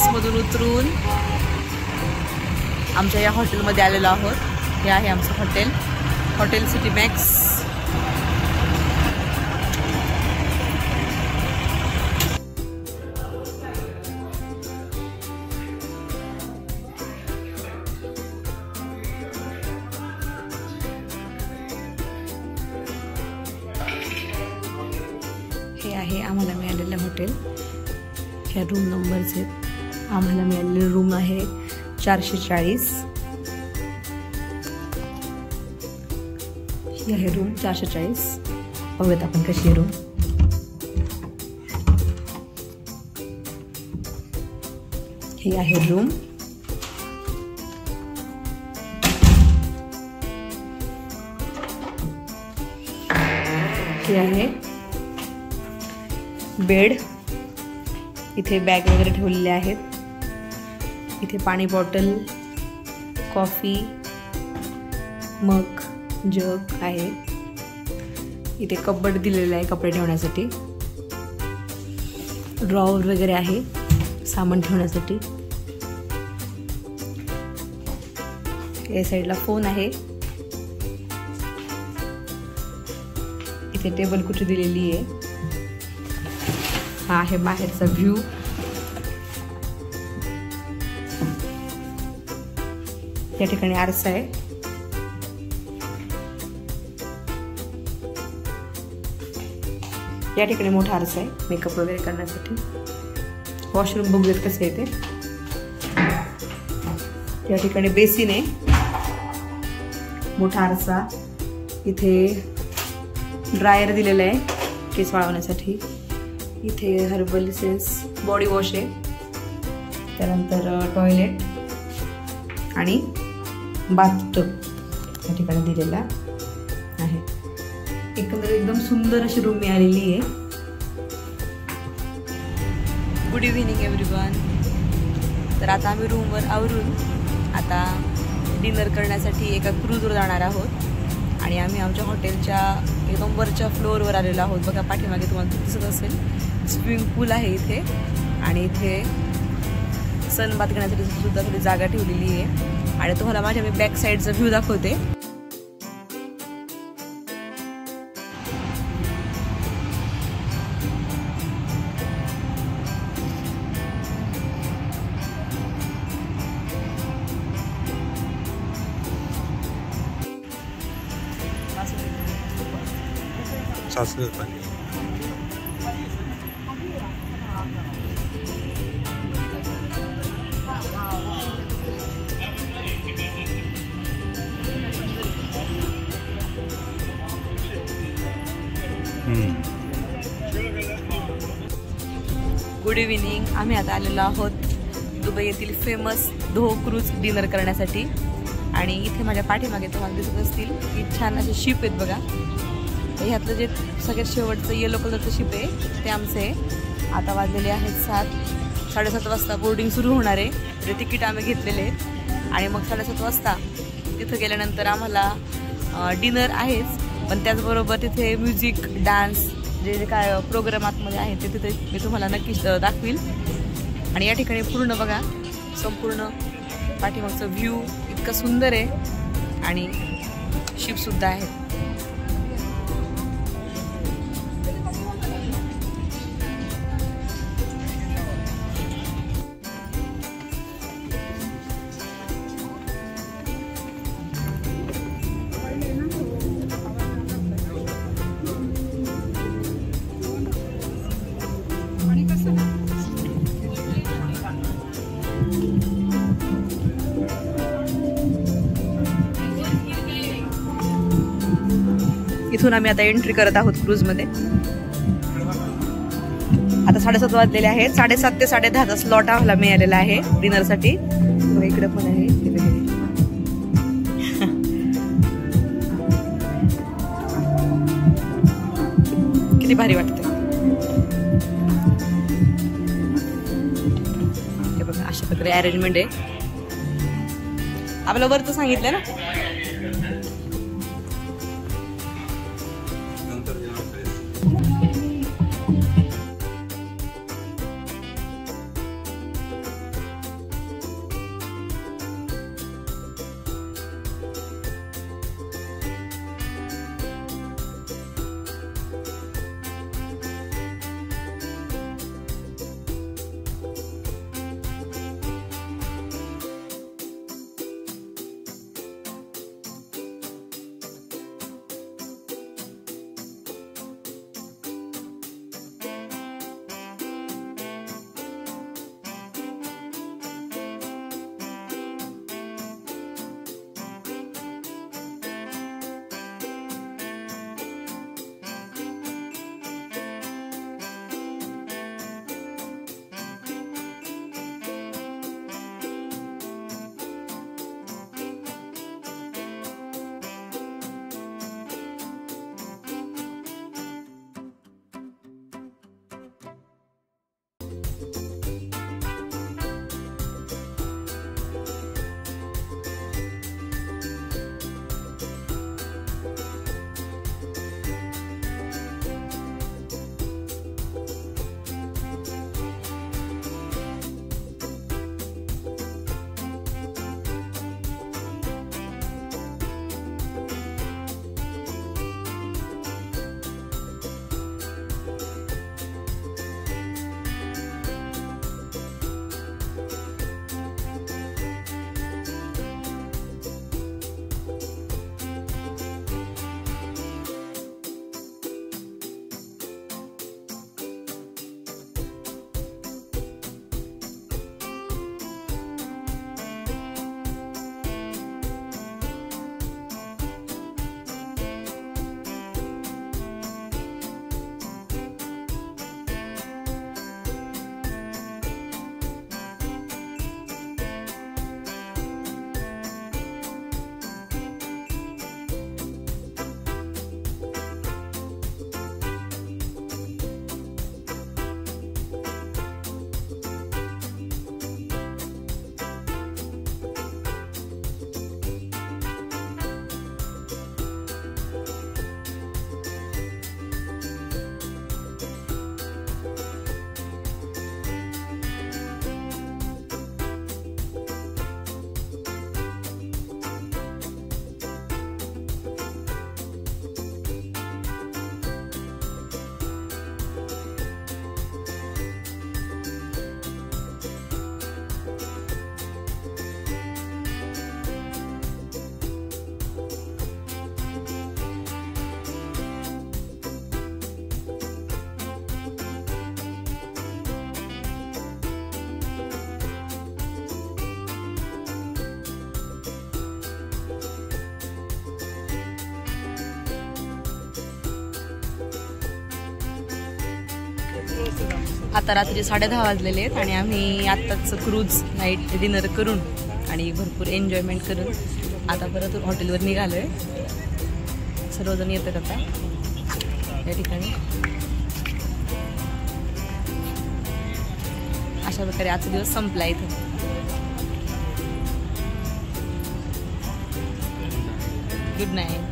बसमधून उतरून आमच्या या हॉटेलमध्ये आलेलो आहोत। हे आहे आमचं हॉटेल, हॉटेल सिटी मॅक्स। हे आहे आम्हाला मिळालेलं हॉटेल। ह्या रूम नंबर्स आहेत। आम्हाला मिळालेलं रूम आहे 440। ही आहे रूम 440। बघूयात आपण कशी आहे रूम। ही आहे रूम। ही आहे बेड। इथे बॅग वगैरे ठेवलेले आहेत। इथे पाणी बॉटल, कॉफी मग, जग आहे। इथे कबड दिलेलं आहे कपडे ठेवण्यासाठी। ड्रॉवर वगैरे आहे सामान ठेवण्यासाठी। या साईडला फोन आहे। इथे टेबल खुर्ची दिलेली आहे। हा आहे बाहेरचा व्ह्यू। या ठिकाणी आरसा आहे। या ठिकाणी मोठा आरसा आहे मेकअप वगैरे करण्यासाठी। वॉशरूम बघूयात कसं आहे ते। या ठिकाणी बेसिन आहे, मोठा आरसा। इथे ड्रायर दिलेला आहे केस वाळवण्यासाठी। इथे हर्बल इसेन्स बॉडी वॉश आहे। त्यानंतर टॉयलेट आणि बाथटब या ठिकाणी दिलेला आहे। एकंदर एकदम सुंदर अशी रूम मिळालेली आहे। Good evening everyone. तर आता आम्ही रूमवर आवरून आता डिनर करण्यासाठी एका क्रूजवर जाणार आहोत। आणि आम्ही आमच्या हॉटेलच्या एकदम वरच्या फ्लोअरवर आलेलो आहोत। बघा पाठीमागे तुम्हाला दिसत असेल स्विमिंग पूल आहे इथे। आणि इथे सनबाथ घेण्यासाठी सुद्धा थोडी जागा ठेवलेली आहे। आणि तुम्हाला माझ्या मी बॅक साईडचा व्ह्यू दाखवते। Good evening. आम्ही आता आलेलो आहोत दुबई येथील फेमस धो क्रूज डिनर करण्यासाठी। आणि इथे माझ्या पाठीमागे तुम्हाला दिसत असतील की छान असे शिप आहेत बघा। ह्यातलं जे सगळ्यात शेवटचं येलो कलरचं शिप आहे ते आमचं आहे। आता वाजलेले आहेत 7:30 वाजता बोर्डिंग सुरू होणार आहे। म्हणजे तिकीट आम्ही घेतलेले आहेत। आणि मग 7:30 वाजता तिथं गेल्यानंतर आम्हाला डिनर आहेच, पण त्याचबरोबर तिथे म्युझिक, डान्स जे जे काय प्रोग्राम आतमध्ये आहे ते तिथे मी तुम्हाला नक्कीच दाखवील। आणि या ठिकाणी पूर्ण बघा संपूर्ण पाठीमागचा व्ह्यू इतका सुंदर आहे आणि शिपसुद्धा आहे। इथून आम्ही आता एंट्री करत आहोत क्रूज मध्ये। आता 7:30 वाजलेले आहेत। 7:30 ते 10:30 स्लॉट आम्हाला मिळालेला आहे डिनर साठी। इकडे पण आहे, किती भारी वाटते हे बघा। अशा प्रकारे अरेंजमेंट आहे। आपल्या वरचं सांगितलं ना। आता रात्री 10:30 वाजलेले आहेत आणि आम्ही आत्ताच क्रूज नाईट डिनर करून आणि भरपूर एन्जॉयमेंट करून आता परत हॉटेलवर निघालो आहे. सर्वजण येतात आता या ठिकाणी. अशा प्रकारे आजचा दिवस संपला इथं. Good night.